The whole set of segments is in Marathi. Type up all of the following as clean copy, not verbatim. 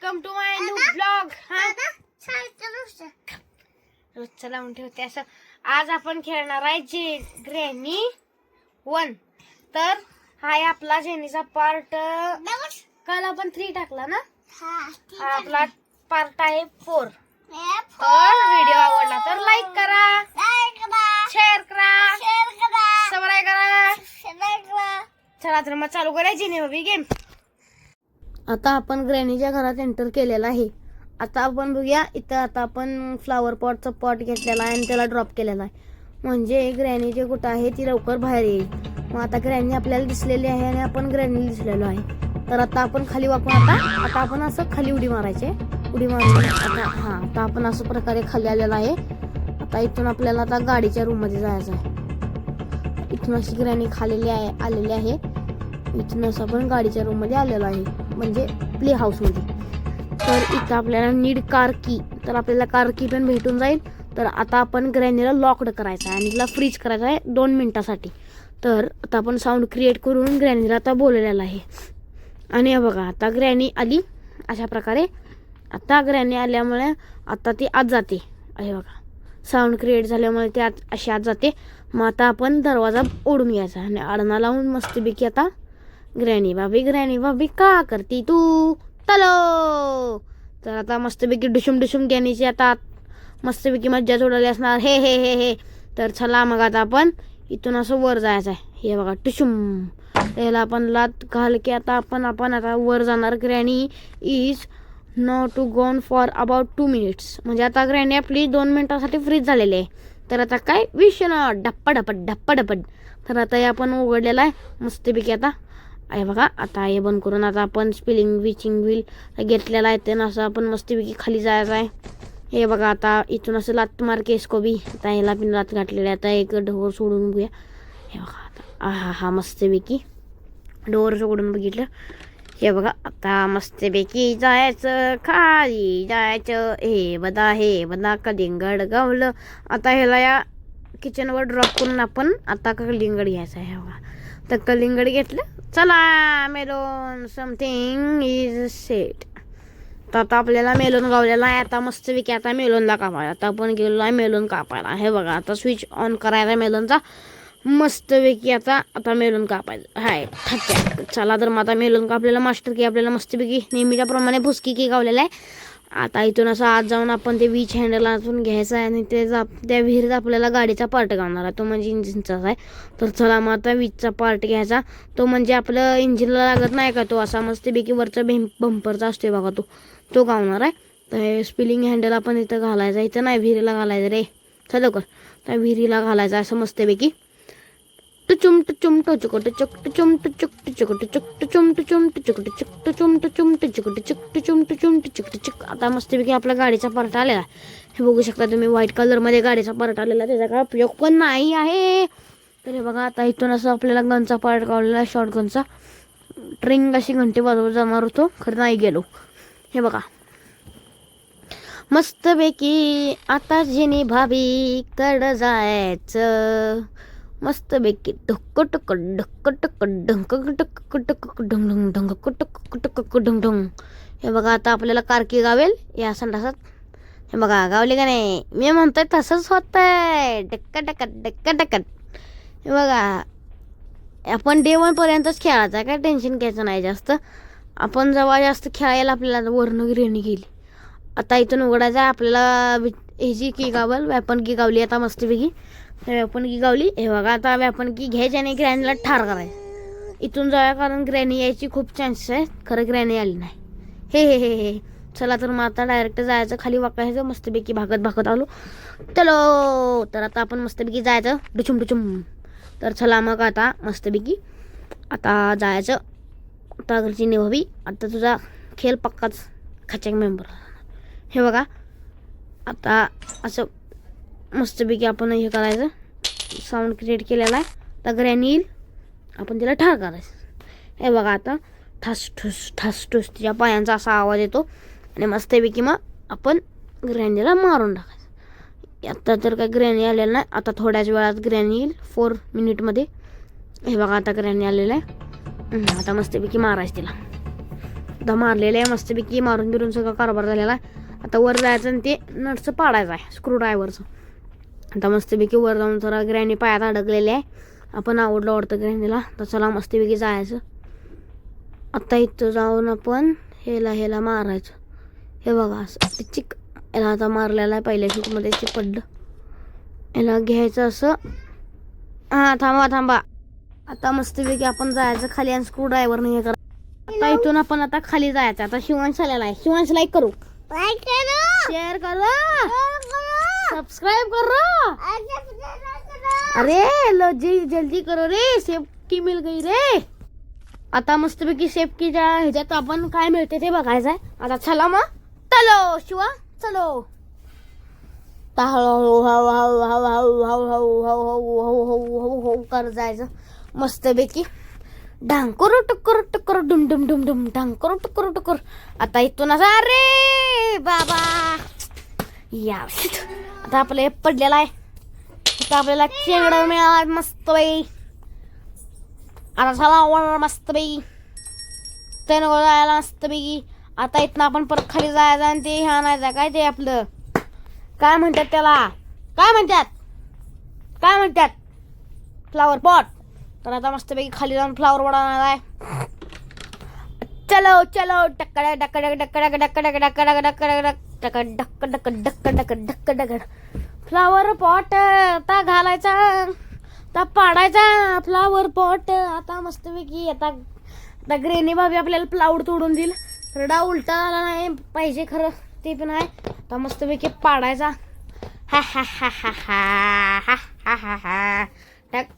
Welcome to my new blog. रोजचं लावून ठेवते असं. आज आपण खेळणार आहे जे ग्रॅनी 1. तर हा आहे आपला जेनीचा पार्ट. काल आपण 3 टाकला ना. हा आपला पार्ट आहे 4. तर व्हिडिओ आवडला तर लाईक करा, शेअर करा, सबस्क्राईब करा. चला तर मग चालू करायची नाही हवी गेम. आता आपण ग्रॅनीच्या घरात एंटर केलेला आहे. आता आपण बघूया इथं. आता आपण फ्लावर पॉटचा पॉट घेतलेला आहे आणि त्याला ड्रॉप केलेला आहे. म्हणजे ग्रॅनी जे कुठं आहे ती लवकर बाहेर येईल. मग आता ग्रॅनी आपल्याला दिसलेली आहे आणि आपण ग्रॅनीला दिसलेलो आहे. तर आता आपण खाली वाकून आता आपण असं खाली उडी मारायचे. उडी मारून आता आपण असं प्रकारे खाली आलेला आहे. आता इथून आपल्याला आता गाडीच्या रूम मध्ये जायचं आहे. इथून अशी ग्रॅनी आलेली आहे. इथून असं आपण गाडीच्या रूम मध्ये आलेलो आहे, म्हणजे प्ले हाऊस मध्ये. तर इथं आपल्याला नीड कार की. तर आपल्याला कार की पण भेटून जाईल. तर आता आपण ग्रॅनीला लॉक्ड करायचं आहे आणि तिला फ्रीज करायचं आहे 2 मिनिटासाठी. तर आता आपण साऊंड क्रिएट करून ग्रॅनीला आता बोलवलेला आहे. आणि बघा आता ग्रॅनी आली अशा प्रकारे. आता ग्रॅनी आल्यामुळे आता ती आत जाते. आहे बघा, साऊंड क्रिएट झाल्यामुळे ती अशी आत जाते. मग आता आपण दरवाजा ओढून घ्यायचा आणि आडना लावून मस्तपैकी आता ग्रॅनी भाभी का करती तू तलो. तर आता मस्तपैकी डुशुम ग्रॅनीची आता मस्तपैकी मज्जा जोडली असणार. हे. तर चला मग आता आपण इथून असं वर जायचं आहे. हे बघा टुशुम. त्याला आपण लात घाल की आता आपण आता वर जाणार. Granny is not to gone for about 2 minutes. म्हणजे आता ग्रॅनी आपली 2 मिनिटासाठी फ्रीज झालेली आहे. तर आता काय विषय ढप्पा. तर आता हे आपण उघडलेलं आहे मस्तपैकी. आता आहे बघा. आता हे बंद करून आता आपण स्पिलिंग विचिंग व्हील घेतलेला आहे. त्यानं असं आपण मस्तपैकी खाली जायचं आहे. हे बघा आता इथून असं लात मार केस कोबी. आता ह्याला पण लात घातलेली आहे. आता एक ढोर सोडून बघूया. हे बघा आता हा मस्तपैकी डोर सोडून बघितलं. हे बघा आता मस्तपैकी जायचं, खाली जायचं. हे बदा कलिंगड गावलं. आता ह्याला या किचनवर ड्रॉप करून आपण आता कलिंगड घ्यायचं आहे. बघा तर कलिंगड घेतलं. चला मेलोन समथिंग इज सेट. तर आता आपल्याला मेलोन गावलेला आहे. आता मस्तपैकी आता मेलोनला कापायला. आता आपण गेलो आहे मेलोन कापायला. हे बघा आता स्विच ऑन करायचा मेलोनचा. मस्तपैकी आता मेलोन कापायचं हाय. चला तर मग आता मेलोन कापलेला मास्टर की आपल्याला मस्तपैकी नेहमीच्या प्रमाणे भुसकी की गावलेला आहे. आता इथून असं आत जाऊन आपण ते वीज हँडल आतून घ्यायचं आहे आणि त्या विहिरीत आपल्याला गाडीचा पार्ट घालणार आहे. तो म्हणजे इंजिनचाच आहे. तर चला मग आता वीजचा पार्ट घ्यायचा. तो म्हणजे आपलं इंजिनला लागत नाही का, तो असा मस्तपैकी वरचा बंपरचा असतो बघा, तो गावणार आहे. तर स्पिलिंग हँडल आपण इथं घालायचा. इथं नाही, विहिरीला घालायचं रे. चलो कर त्या विहिरीला घालायचं असं मस्तपैकी. टुचुम टुचुम टुचुक टुचुक टुचुम टुचुक टुचुक टुचुक टुचुम टुचुम टुचुक टुचुक टुचुम टुचुम टुचुक टुचुक टुचुम टुचुम टुचुक टुचुक. आता मस्तपैकी आपला गाडीचा पार्ट आलेला आहे. हे बघू शकता तुम्ही, व्हाईट कलरमध्ये गाडीचा पार्ट आलेला. त्याचा काय उपयोग पण नाही आहे. तर हे बघा आता इथून असं आपल्याला गनचा पार्ट काढलेला आहे. शॉर्ट गनचा ट्रिंग अशी घंटी वाजवत जाणार होतो, खरं नाही गेलो. हे बघा मस्तपैकी आता जेनी भाभी कड जायचं. मस्तपैकी ढक्क टक ढक्क टक ढंक टक टक ढंग ढंग टक टक ढंग ढंग. हे बघा आता आपल्याला कारकी गावेल या संडासात. हे बघा गावले का नाही, मी म्हणतोय तसंच होतंय. डक्क. हे बघा आपण डे 1 पर्यंतच खेळायचं, काय टेन्शन घ्यायचं नाही जास्त. आपण जेव्हा जास्त खेळायला आपल्याला वर्ण ग्रेनी गेली. आता इथून उघडायचं आहे आपल्याला. हे जी की गावल वेपन की गावली आता मस्तपैकी. वेपन की गावली. हे बघा आता वेपन की घ्यायची आणि ग्रॅनीला ठार करायचं. इथून जाऊया कारण ग्रॅनी यायची खूप चान्सेस आहे. खरं ग्रॅनी आली नाही. हे चला तर मग आता डायरेक्ट जायचं, खाली वाकायचं. मस्तपैकी भागत आलो. चलो तर आता आपण मस्तपैकी जायचं डुचुम. तर चला मग आता मस्तपैकी आता जायचं. आता घरची निभावी. आता तुझा खेळ पक्काच खचक मेंबर. हे बघा आता असं मस्तपैकी आपण हे करायचं. साऊंड क्रिएट केलेला आहे. आता ग्रॅनी येईल, आपण तिला ठार करायचं. हे बघा आता ठास ठूस तिच्या पायांचा असा आवाज येतो आणि मस्तपैकी मग आपण ग्रॅनीला मारून टाकायचं. आता तर काय ग्रॅनी आलेला नाही. आता थोड्याच वेळात ग्रॅनी येईल 4 मिनिटमध्ये. हे बघा आता ग्रॅनी आलेला आहे. आता मस्तपैकी मारायचं तिला. आता मारलेलं आहे मस्तपैकी, मारून बिरून सगळं कारभार झालेला आहे. आता वर जायचं आणि ते नटचं पाडायचं आहे स्क्रू ड्रायव्हरचं. आता मस्तपैकी वर जाऊन जरा ग्रॅनी पायात अडकलेले आहे. आपण आवडलं वाटतं ग्रॅनीला, तर चला मस्तपैकी जायचं. आता इथं जाऊन आपण हेला मारायचं. हे बघा असं चिक, याला आता मारलेला आहे पहिल्या शूटमध्ये चिपडलं. याला घ्यायचं असं. हां थांबा. आता मस्तपैकी आपण जायचं खाली आणि स्क्रू ड्रायव्हर नाही करा. आता इथून आपण आता खाली जायचं. आता शिवांश आलेला आहे. शिवांश लाईक करू, शेअर करो, सबस्क्राईब करो. अरे जल्दी करो रे, सेफ्टी मिल गई रे. आता मस्तपैकी सेफ्टीच्या ह्याच्यात आपण काय मिळते ते बघायचं आहे. आता चला मग, चलो शिवा चलो. हळू कर जायचं मस्तपैकी. ढांकुर टुकुर टुकुर डुम डुम डुम डुम ढांकुर टुकुर टुकुर. आता इथून असं अरे बाबा या आता आपलं हे पडलेलं आहे. आता आपल्याला चेंगड मिळाला मस्त बाई. आता चला मस्त बाई ते नको जायला मस्त पैकी. आता इथनं आपण परत खाली जायचं आणि ते ह्या आणायचं काय ते आपलं काय म्हणतात त्याला, काय म्हणतात फ्लावर पॉट. तर आता मस्तपैकी खाली जाऊन फ्लावर पॉट आणायला आहे. चलो टक्कड फ्लावर पॉट आता घालायचा, आता पाडायचा फ्लावर पॉट. आता मस्तपैकी आता ग्रेनी भाभी आपल्याला फ्लावर तोडून देईल. तर डाव उलटा झाला नाही पाहिजे खरं, ते पण आहे. आता मस्तपैकी पाडायचा. हा हा हा हा हा हा हा हा हा हे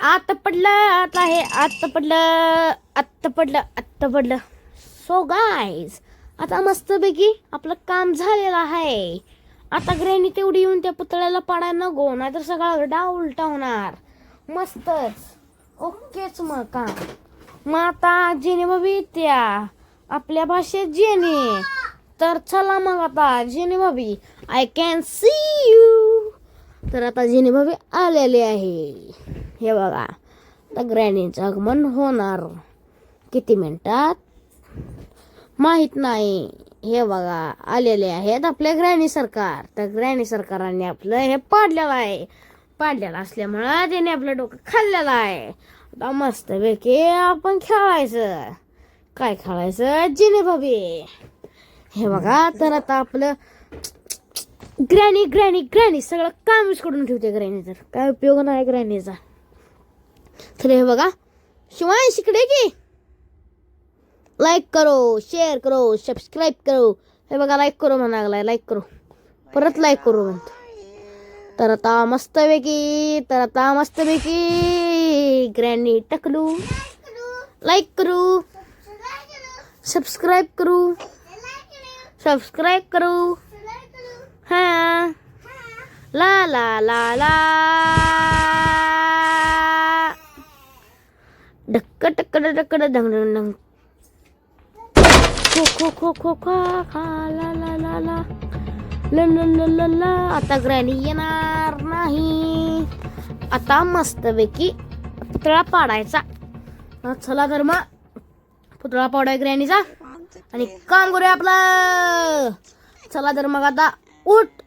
आत पडलं. सो गाईज आता मस्तपैकी आपलं काम झालेलं आहे. आता ग्रॅनी तेवढी येऊन त्या पुतळ्याला पाडायला नको, नाहीतर सगळा डाव उलटा होणार. मस्तच ओकेच मग काम. मग आता जेने भाभी त्या आपल्या भाषेत जेने. तर चला मग आता जेने भाभी आय कॅन सी यू. तर आता जेने भाभी आलेले आहे. हे बघा आता ग्रॅनीचं आगमन होणार किती मिनिटात माहित नाही. हे बघा आलेले आहेत आपल्या ग्रॅनी सरकार. तर ग्रॅनी सरकाराने आपलं हे पाडलेलं असल्यामुळं त्याने आपलं डोकं खाल्लेलं आहे. आता मस्तपैकी आपण खेळायचं. काय खेळायचं जिने भाभी. हे बघा तर आता आपलं ग्रॅनी सगळं काम विस्कडून ठेवते ग्रॅनी. तर काय उपयोग नाही ग्रॅनीचा. तर हे बघा शिवांश इकडे की लाईक करो, शेअर करो, सबस्क्राईब करो. हे बघा लाईक करो म्हणा लागलाय. लाईक करो परत लाईक करू म्हणतो. तर आता मस्तपैकी ग्रॅनी टकलू लाईक करू, सबस्क्राईब करू. हा ला ला ला ला डक्क टक्क डक्क डंग डंग खो खा ला ला ला ला ला ला. आता ग्रॅनी येणार नाही. आता मस्तपैकी पुतळा पाडायचा. चला तर मग पुतळा पाडाय ग्रॅनीचा आणि काम करूया आपलं. चला तर मग आता उठ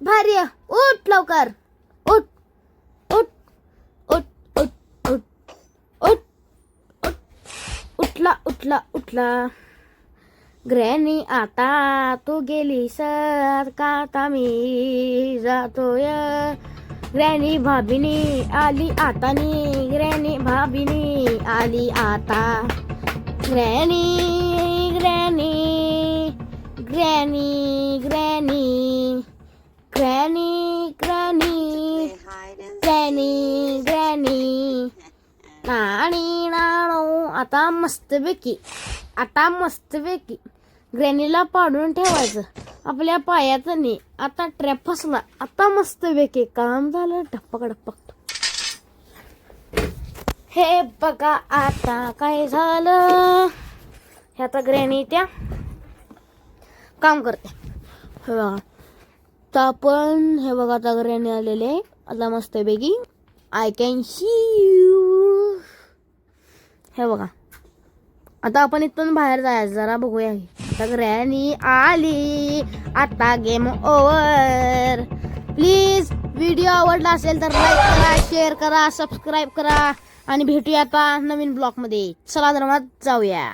भार्या उठ लवकर. उठला ग्रॅनी आता तू गेलीस का आता मी जातोय. ग्रॅनी भाभीनी आली आता ग्रॅनी भाभीनी आली आता. ग्रॅनी नाणी नाणो. आता मस्तपैकी ग्रॅनीला पाडून ठेवायचं आपल्या पायाचं नाही. आता ट्रॅप फसला. आता मस्तपैकी काम झालं. टप्पक हे बघा आता काय झालं. हे आता ग्रॅनी त्या काम करते. हे बघा तर आपण हे बघा आता ग्रॅनी आलेले आता मस्त बेगी आय कॅन सी यू. हे बघा आता आपण इथून बाहेर जायचं जरा बघूया. आता ग्रॅनी आली. आता गेम ओव्हर. प्लीज व्हिडिओ आवडला असेल तर लाईक करा, शेअर करा, सबस्क्राईब करा आणि भेटूया आता नवीन ब्लॉग मध्ये. चला धर्मात जाऊया.